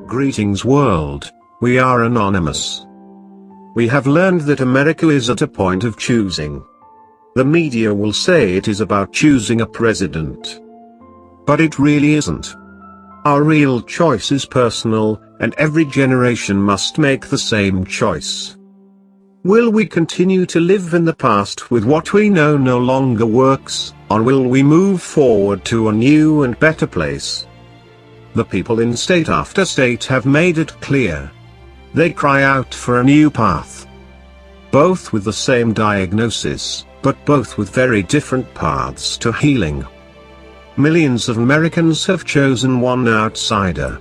Greetings world, we are anonymous. We have learned that America is at a point of choosing. The media will say it is about choosing a president. But it really isn't. Our real choice is personal, and every generation must make the same choice. Will we continue to live in the past with what we know no longer works, or will we move forward to a new and better place? The people in state after state have made it clear. They cry out for a new path. Both with the same diagnosis, but both with very different paths to healing. Millions of Americans have chosen one outsider.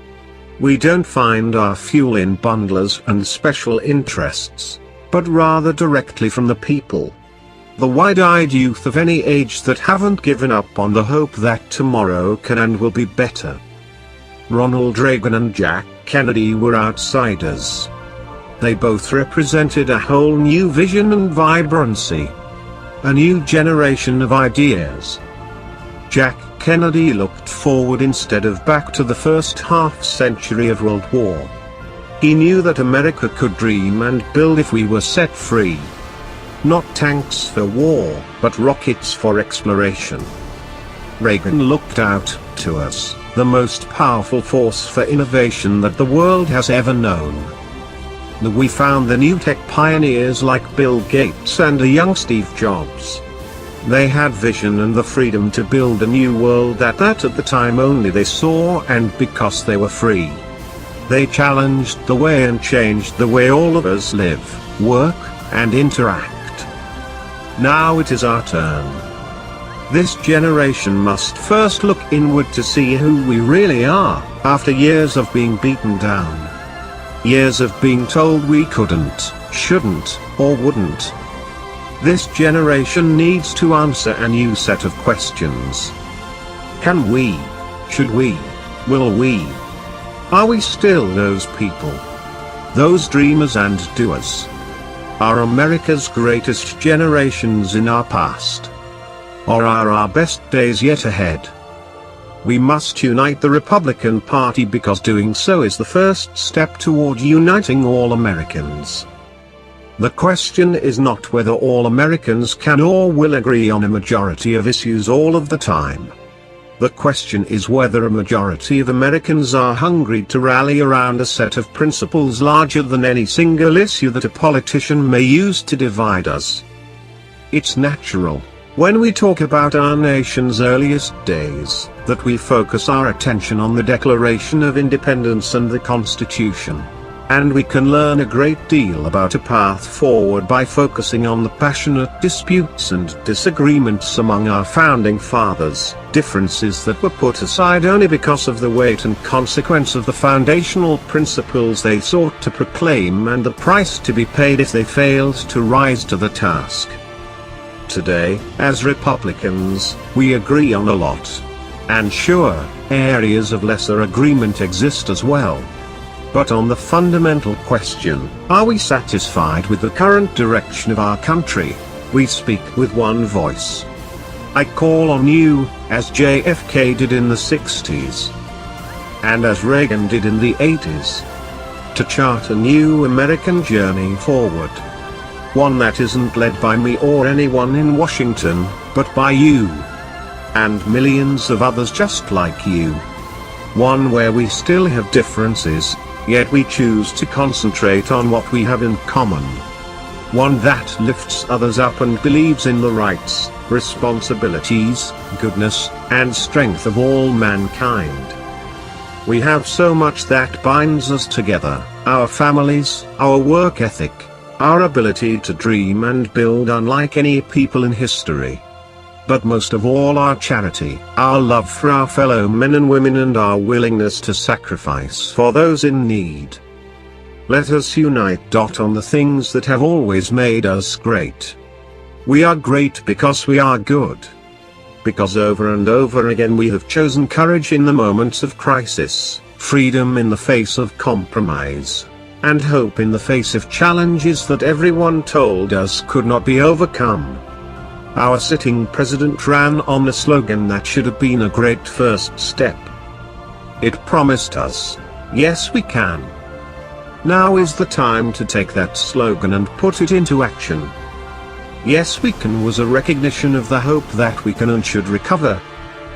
We don't find our fuel in bundlers and special interests, but rather directly from the people. The wide-eyed youth of any age that haven't given up on the hope that tomorrow can and will be better. Ronald Reagan and Jack Kennedy were outsiders. They both represented a whole new vision and vibrancy. A new generation of ideas. Jack Kennedy looked forward instead of back to the first half-century of World War. He knew that America could dream and build if we were set free. Not tanks for war, but rockets for exploration. Reagan looked out to us, the most powerful force for innovation that the world has ever known. We found the new tech pioneers like Bill Gates and a young Steve Jobs. They had vision and the freedom to build a new world that at the time only they saw, and because they were free. They challenged the way and changed the way all of us live, work, and interact. Now it is our turn. This generation must first look inward to see who we really are, after years of being beaten down. Years of being told we couldn't, shouldn't, or wouldn't. This generation needs to answer a new set of questions. Can we? Should we? Will we? Are we still those people? Those dreamers and doers? Are America's greatest generations in our past? Or are our best days yet ahead? We must unite the Republican Party because doing so is the first step toward uniting all Americans. The question is not whether all Americans can or will agree on a majority of issues all of the time. The question is whether a majority of Americans are hungry to rally around a set of principles larger than any single issue that a politician may use to divide us. It's natural, when we talk about our nation's earliest days, that we focus our attention on the Declaration of Independence and the Constitution. And we can learn a great deal about a path forward by focusing on the passionate disputes and disagreements among our founding fathers, differences that were put aside only because of the weight and consequence of the foundational principles they sought to proclaim and the price to be paid if they failed to rise to the task. Today, as Republicans, we agree on a lot. And sure, areas of lesser agreement exist as well. But on the fundamental question, are we satisfied with the current direction of our country? We speak with one voice. I call on you, as JFK did in the 60s. And as Reagan did in the 80s. To chart a new American journey forward. One that isn't led by me or anyone in Washington, but by you. And millions of others just like you. One where we still have differences, yet we choose to concentrate on what we have in common. One that lifts others up and believes in the rights, responsibilities, goodness, and strength of all mankind. We have so much that binds us together, our families, our work ethic, our ability to dream and build unlike any people in history. But most of all our charity, our love for our fellow men and women and our willingness to sacrifice for those in need. Let us unite. On the things that have always made us great. We are great because we are good. Because over and over again we have chosen courage in the moments of crisis, freedom in the face of compromise, and hope in the face of challenges that everyone told us could not be overcome. Our sitting president ran on a slogan that should have been a great first step. It promised us, Yes, we can. Now is the time to take that slogan and put it into action. Yes, we can was a recognition of the hope that we can and should recover.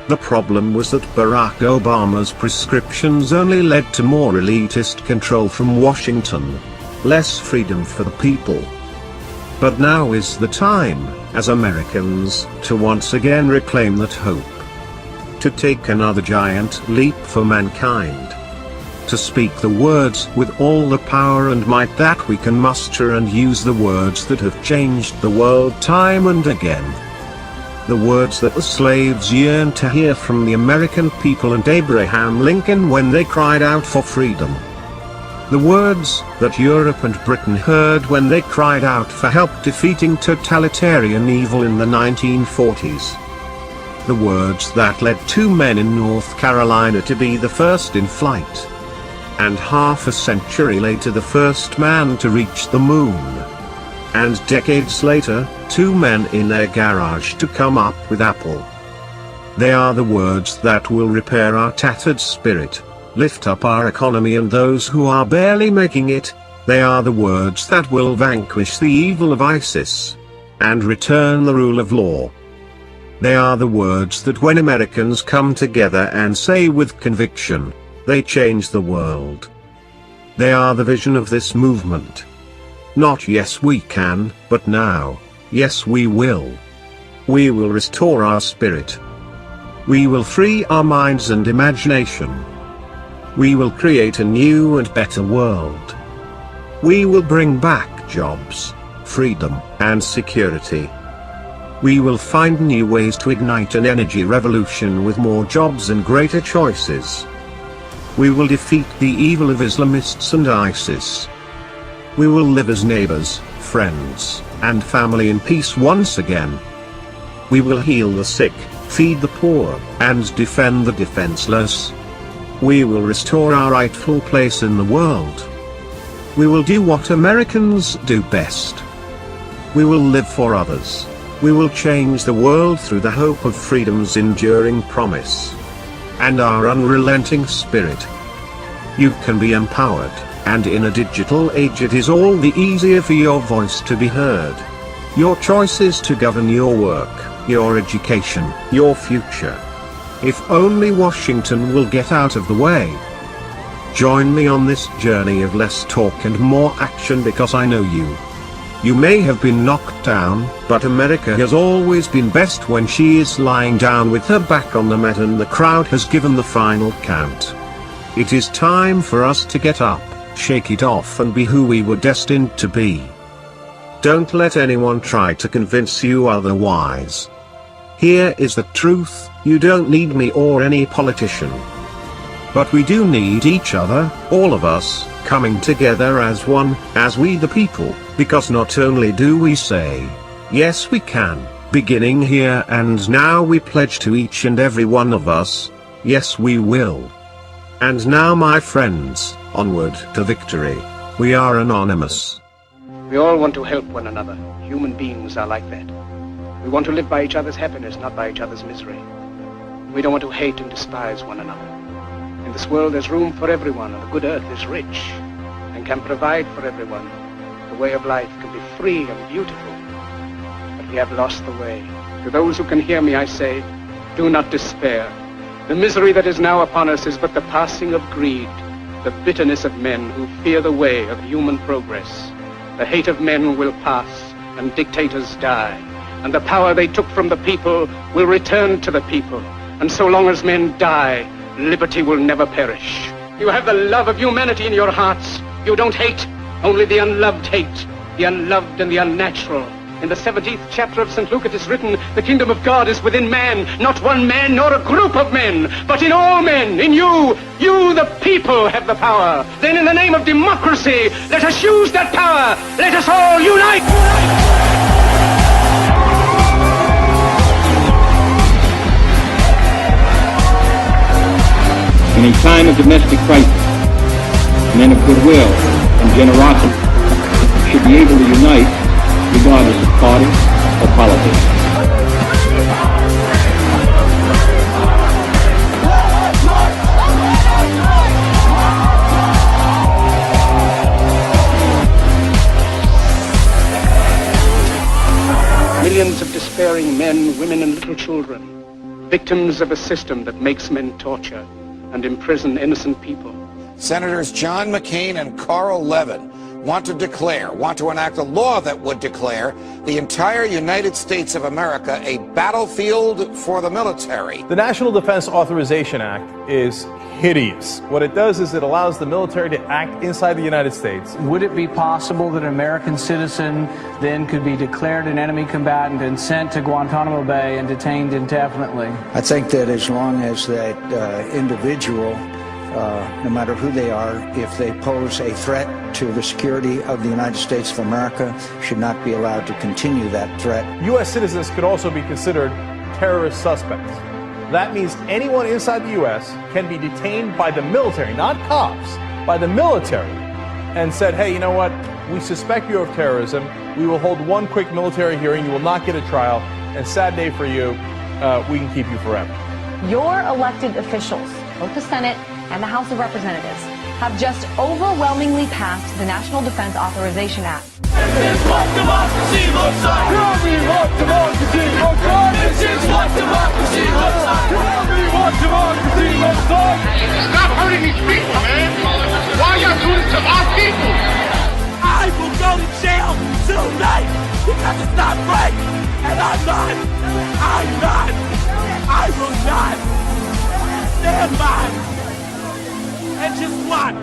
The problem was that Barack Obama's prescriptions only led to more elitist control from Washington. Less freedom for the people. But now is the time, as Americans, to once again reclaim that hope. To take another giant leap for mankind. To speak the words with all the power and might that we can muster and use the words that have changed the world time and again. The words that the slaves yearned to hear from the American people and Abraham Lincoln when they cried out for freedom. The words that Europe and Britain heard when they cried out for help defeating totalitarian evil in the 1940s. The words that led two men in North Carolina to be the first in flight. And half a century later the first man to reach the moon. And decades later, two men in their garage to come up with Apple. They are the words that will repair our tattered spirit, lift up our economy and those who are barely making it. They are the words that will vanquish the evil of ISIS and return the rule of law. They are the words that when Americans come together and say with conviction, they change the world. They are the vision of this movement. Not yes we can, but now, yes we will. We will restore our spirit. We will free our minds and imagination. We will create a new and better world. We will bring back jobs, freedom, and security. We will find new ways to ignite an energy revolution with more jobs and greater choices. We will defeat the evil of Islamists and ISIS. We will live as neighbors, friends, and family in peace once again. We will heal the sick, feed the poor, and defend the defenseless. We will restore our rightful place in the world. We will do what Americans do best. We will live for others. We will change the world through the hope of freedom's enduring promise. And our unrelenting spirit. You can be empowered, and in a digital age it is all the easier for your voice to be heard. Your choice is to govern your work, your education, your future. If only Washington will get out of the way. Join me on this journey of less talk and more action because I know you. You may have been knocked down, but America has always been best when she is lying down with her back on the mat and the crowd has given the final count. It is time for us to get up, shake it off and be who we were destined to be. Don't let anyone try to convince you otherwise. Here is the truth, you don't need me or any politician. But we do need each other, all of us, coming together as one, as we the people, because not only do we say, yes we can, beginning here and now we pledge to each and every one of us, yes we will. And now my friends, onward to victory. We are anonymous. We all want to help one another. Human beings are like that. We want to live by each other's happiness, not by each other's misery. We don't want to hate and despise one another. In this world there's room for everyone, and the good earth is rich and can provide for everyone. The way of life can be free and beautiful. But we have lost the way. To those who can hear me, I say, do not despair. The misery that is now upon us is but the passing of greed, the bitterness of men who fear the way of human progress. The hate of men will pass, and dictators die, and the power they took from the people will return to the people. And so long as men die, liberty will never perish. You have the love of humanity in your hearts. You don't hate, only the unloved hate, the unloved and the unnatural. In the 17th chapter of St. Luke it is written, the kingdom of God is within man, not one man nor a group of men, but in all men, in you. You, the people, have the power. Then in the name of democracy, let us use that power. Let us all unite. In a time of domestic crisis, men of goodwill and generosity should be able to unite regardless of party or politics. suffering men, women, and little children, victims of a system that makes men torture and imprison innocent people. Senators John McCain and Carl Levin want to enact a law that would declare the entire United States of America a battlefield for the military. The National Defense Authorization Act is hideous. What it does is it allows the military to act inside the United States. Would it be possible that an American citizen then could be declared an enemy combatant and sent to Guantanamo Bay and detained indefinitely? I think that as long as that individual, no matter who they are, if they pose a threat to the security of the United States of America, should not be allowed to continue that threat. U.S. citizens could also be considered terrorist suspects. That means anyone inside the U.S. can be detained by the military, not cops, by the military, and said, hey, you know what, we suspect you of terrorism. We will hold one quick military hearing. You will not get a trial. And sad day for you, we can keep you forever. Your elected officials, both the Senate and the House of Representatives, have just overwhelmingly passed the National Defense Authorization Act. This is what democracy looks like. Tell me what democracy looks like. This is what democracy looks like. Tell me what democracy looks like. Stop hurting these people, man. Why are y'all doing this to our people? I will go to jail tonight because it's not right. And I'm not. I will not stand by and just watch